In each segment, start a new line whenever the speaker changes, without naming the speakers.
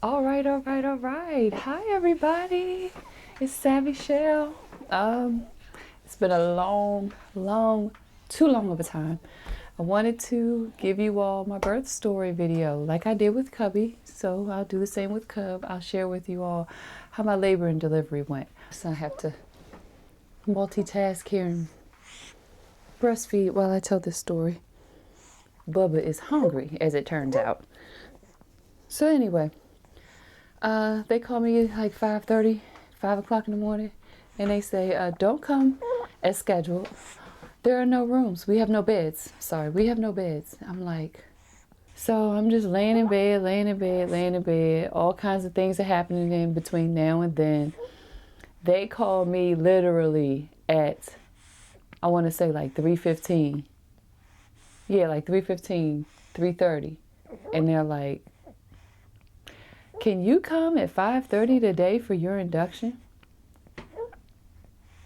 All right. Hi, everybody. It's Savvy Shell. It's been a too long of a time. I wanted to give you all my birth story video like I did with Cubby. So I'll do the same with Cub. I'll share with you all how my labor and delivery went. So I have to multitask here and breastfeed while I tell this story. Bubba is hungry, as it turns out. So anyway, they call me like 5:30, 5 o'clock in the morning, and they say, don't come as scheduled. There are no rooms. We have no beds. Sorry, we have no beds. I'm like, so I'm just laying in bed. All kinds of things are happening in between now and then. They call me literally at, I want to say like 3:15. Yeah, like 3:15, 3:30. And they're like, can you come at 5:30 today for your induction?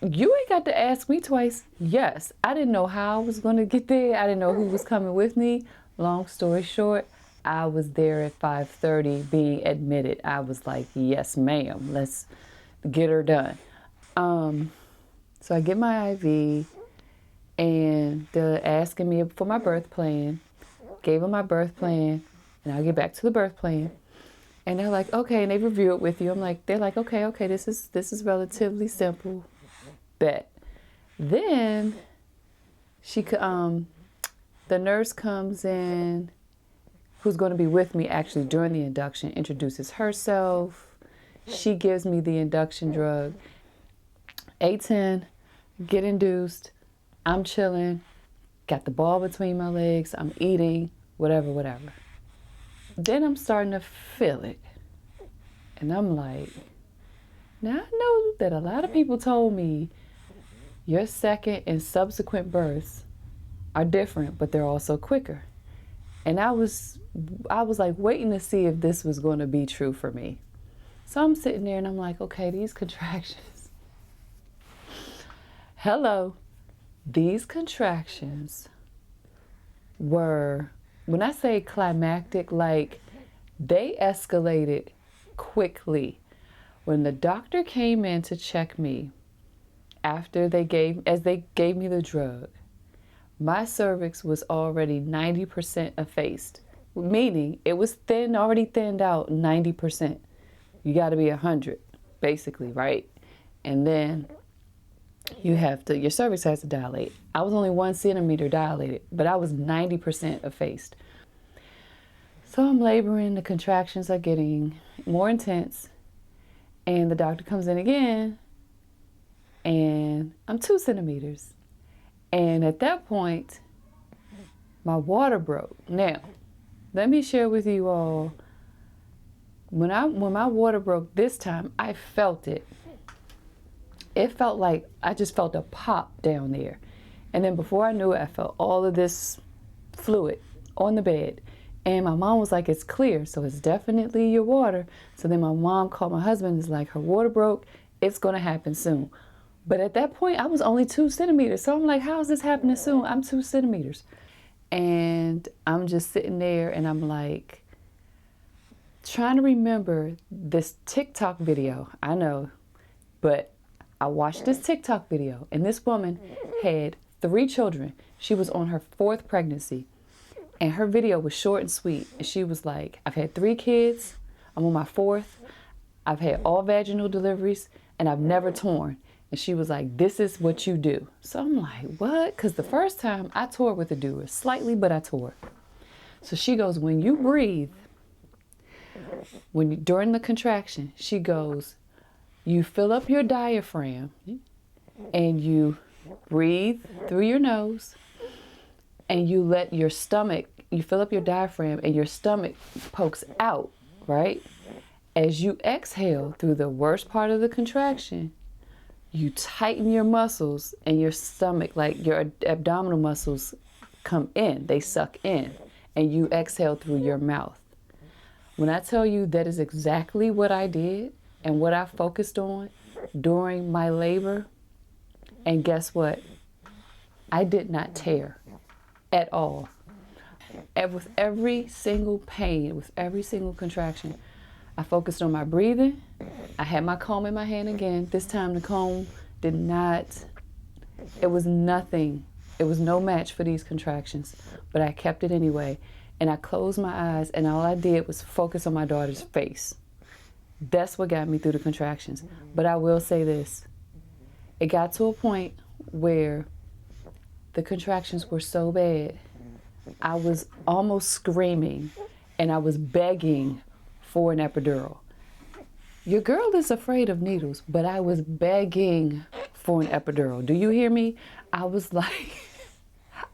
You ain't got to ask me twice. Yes, I didn't know how I was going to get there. I didn't know who was coming with me. Long story short, I was there at 5:30 being admitted. I was like, yes, ma'am, let's get her done. So I get my IV and they're asking me for my birth plan. Gave them my birth plan and I'll get back to the birth plan. And they're like, okay, and they review it with you. They're like, okay, this is relatively simple. Bet. Then the nurse comes in, who's going to be with me actually during the induction, introduces herself. She gives me the induction drug. 8:10, get induced. I'm chilling, got the ball between my legs. I'm eating, whatever. Then I'm starting to feel it. And I'm like, now I know that a lot of people told me your second and subsequent births are different, but they're also quicker. And I was like waiting to see if this was going to be true for me. So I'm sitting there and I'm like, okay, these contractions. Hello. These contractions were, when I say climactic, like they escalated quickly. When the doctor came in to check me, after they gave me the drug, my cervix was already 90% effaced, meaning it was already thinned out 90%. You got to be 100, basically, right? And then your cervix has to dilate. I was only 1 centimeter dilated, but I was 90% effaced. So I'm laboring, the contractions are getting more intense, and the doctor comes in again, and I'm 2 centimeters. And at that point, my water broke. Now, let me share with you all, when my water broke this time, I felt it. It felt like I just felt a pop down there. And then before I knew it, I felt all of this fluid on the bed. And my mom was like, it's clear, so it's definitely your water. So then my mom called my husband and was like, her water broke. It's going to happen soon. But at that point, I was only 2 centimeters. So I'm like, how is this happening soon? I'm 2 centimeters. And I'm just sitting there and I'm like, trying to remember this TikTok video. I know, but I watched this TikTok video and this woman had 3 children. She was on her 4th pregnancy. And her video was short and sweet. And she was like, I've had 3 kids. I'm on my 4th. I've had all vaginal deliveries and I've never torn. And she was like, this is what you do. So I'm like, what? Because the first time I tore with a doer, slightly, but I tore. So she goes, when you breathe, during the contraction, she goes, you fill up your diaphragm and you breathe through your nose. And you let your stomach, you fill up your diaphragm and your stomach pokes out, right? As you exhale through the worst part of the contraction, you tighten your muscles and your stomach, like your abdominal muscles come in, they suck in, and you exhale through your mouth. When I tell you that is exactly what I did and what I focused on during my labor, and guess what? I did not tear at all. And with every single pain, with every single contraction, I focused on my breathing. I had my comb in my hand again. This time the comb did not, it was nothing. It was no match for these contractions, but I kept it anyway. And I closed my eyes, and all I did was focus on my daughter's face. That's what got me through the contractions. But I will say this. It got to a point where the contractions were so bad, I was almost screaming, and I was begging for an epidural. Your girl is afraid of needles, but I was begging for an epidural. Do you hear me? I was like,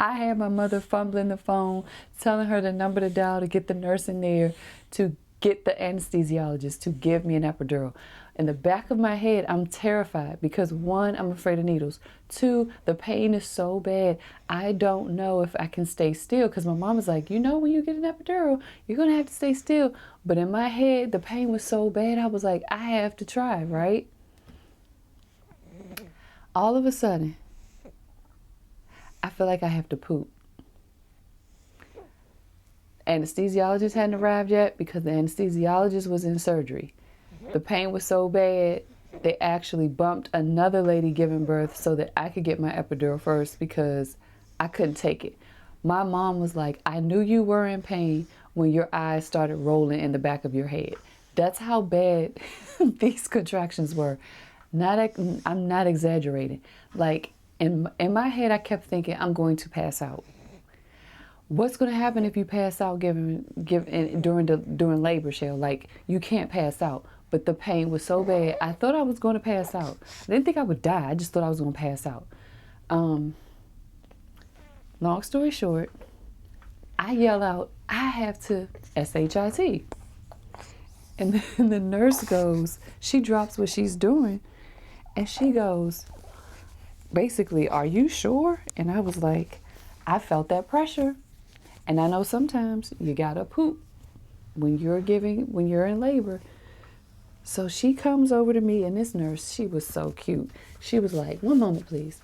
I had my mother fumbling the phone, telling her the number to dial to get the nurse in there to get the anesthesiologist to give me an epidural. In the back of my head, I'm terrified because 1, I'm afraid of needles. 2, the pain is so bad. I don't know if I can stay still because my mom was like, you know, when you get an epidural, you're going to have to stay still. But in my head, the pain was so bad. I was like, I have to try, right? All of a sudden, I feel like I have to poop. Anesthesiologist hadn't arrived yet because the anesthesiologist was in surgery. The pain was so bad, they actually bumped another lady giving birth so that I could get my epidural first because I couldn't take it. My mom was like, I knew you were in pain when your eyes started rolling in the back of your head. That's how bad these contractions were. I'm not exaggerating. Like in my head, I kept thinking I'm going to pass out. What's going to happen if you pass out during labor, Shell? Like, you can't pass out. But the pain was so bad, I thought I was going to pass out. I didn't think I would die. I just thought I was going to pass out. Long story short, I yell out, I have to SHIT. And then the nurse goes, she drops what she's doing, and she goes, basically, are you sure? And I was like, I felt that pressure. And I know sometimes you gotta poop when you're in labor. So she comes over to me, and this nurse, she was so cute. She was like, one moment, please.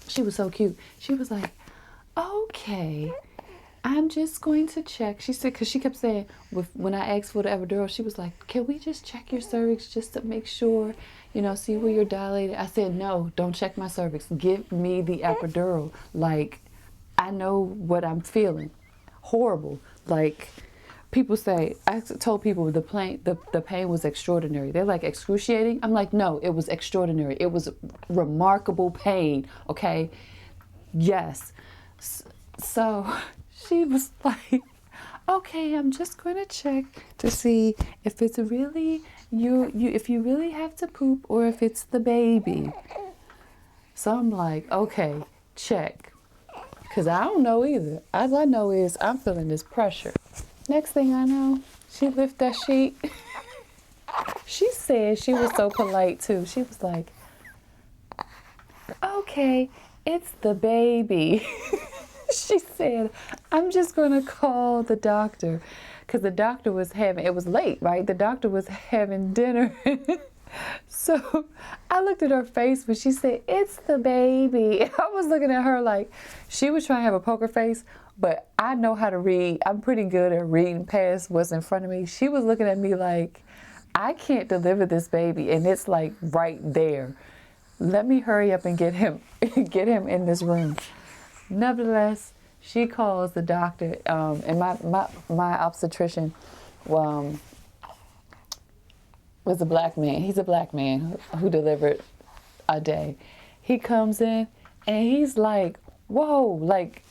She was so cute. She was like, okay, I'm just going to check. She said, because she kept saying, when I asked for the epidural, she was like, can we just check your cervix just to make sure, see where you're dilated? I said, no, don't check my cervix. Give me the epidural. Like, I know what I'm feeling. Horrible. Like, people say, I told people the pain was extraordinary. They're like, excruciating? I'm like, no, it was extraordinary. It was remarkable pain, okay? Yes. So she was like, okay, I'm just going to check to see if it's really if you really have to poop or if it's the baby. So I'm like, okay, check. Because I don't know either. All I know is I'm feeling this pressure. Next thing I know, she lifted that sheet. She said, she was so polite too. She was like, okay, it's the baby. She said, I'm just going to call the doctor. Because the doctor was it was late, right? The doctor was having dinner. So I looked at her face when she said, it's the baby. I was looking at her like she was trying to have a poker face, but I know how to read. I'm pretty good at reading past what's in front of me. She was looking at me like, I can't deliver this baby, and it's like right there. Let me hurry up and get him in this room. Nevertheless, she calls the doctor, and my obstetrician was a black man. He's a black man who delivered a day. He comes in and he's like, whoa, like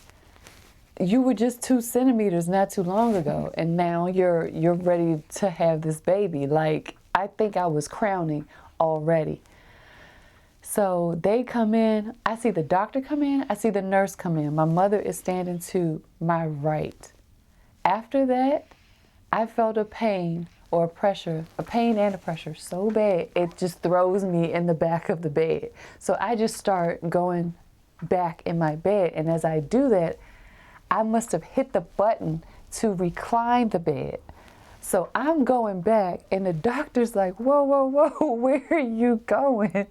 you were just 2 centimeters not too long ago, and now you're ready to have this baby. Like, I think I was crowning already. So they come in, I see the doctor come in, I see the nurse come in. My mother is standing to my right. After that, I felt a pain or a pressure, a pain and a pressure so bad, it just throws me in the back of the bed. So I just start going back in my bed. And as I do that, I must have hit the button to recline the bed. So I'm going back, and the doctor's like, whoa, whoa, whoa, where are you going?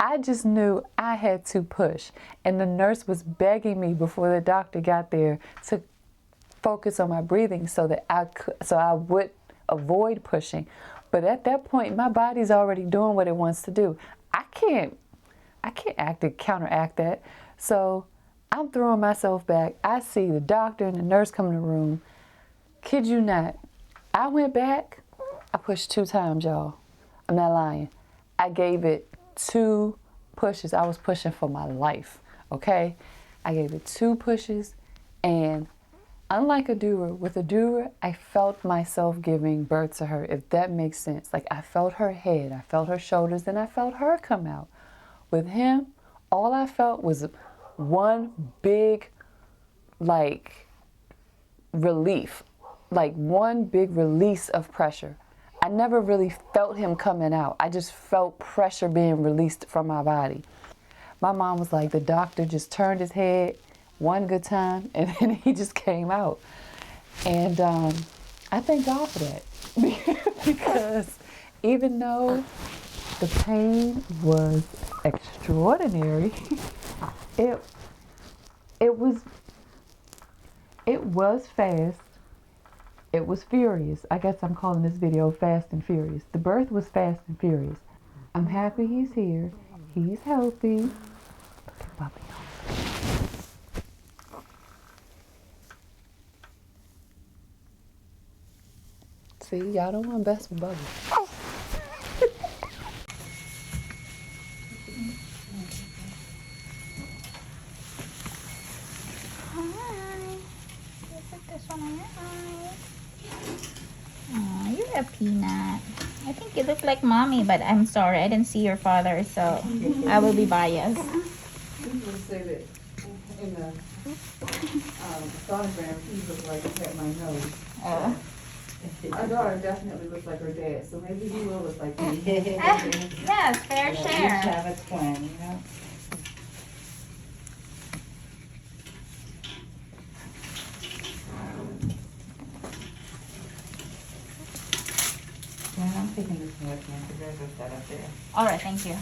I just knew I had to push. And the nurse was begging me before the doctor got there to focus on my breathing so that I would avoid pushing. But at that point, my body's already doing what it wants to do. I can't counteract that. So I'm throwing myself back. I see the doctor and the nurse come in the room. Kid you not. I went back. I pushed 2 times, y'all. I'm not lying. I gave it 2 pushes. I was pushing for my life, okay? I gave it 2 pushes, and unlike with Adura, I felt myself giving birth to her, if that makes sense. Like, I felt her head, I felt her shoulders, and I felt her come out. With him, all I felt was one big, like, relief. Like, one big release of pressure. I never really felt him coming out. I just felt pressure being released from my body. My mom was like, the doctor just turned his head one good time, and then he just came out. And I thank God for that. Because even though the pain was extraordinary, it was fast. It was furious. I guess I'm calling this video Fast and Furious. The birth was fast and furious. I'm happy he's here. He's healthy. Look at Puppy. See, y'all don't want to mess with Bubby.
You're a peanut. I think you look like mommy, but I'm sorry, I didn't see your father, so I will be biased.
People say that in the sonogram, he looked like he had my nose. Our daughter definitely looks like her dad, so maybe he will look like me.
Yes, fair share.
Each have a twin, you know? Yeah, I'm taking this one with me because there's a set up there.
All right, thank you.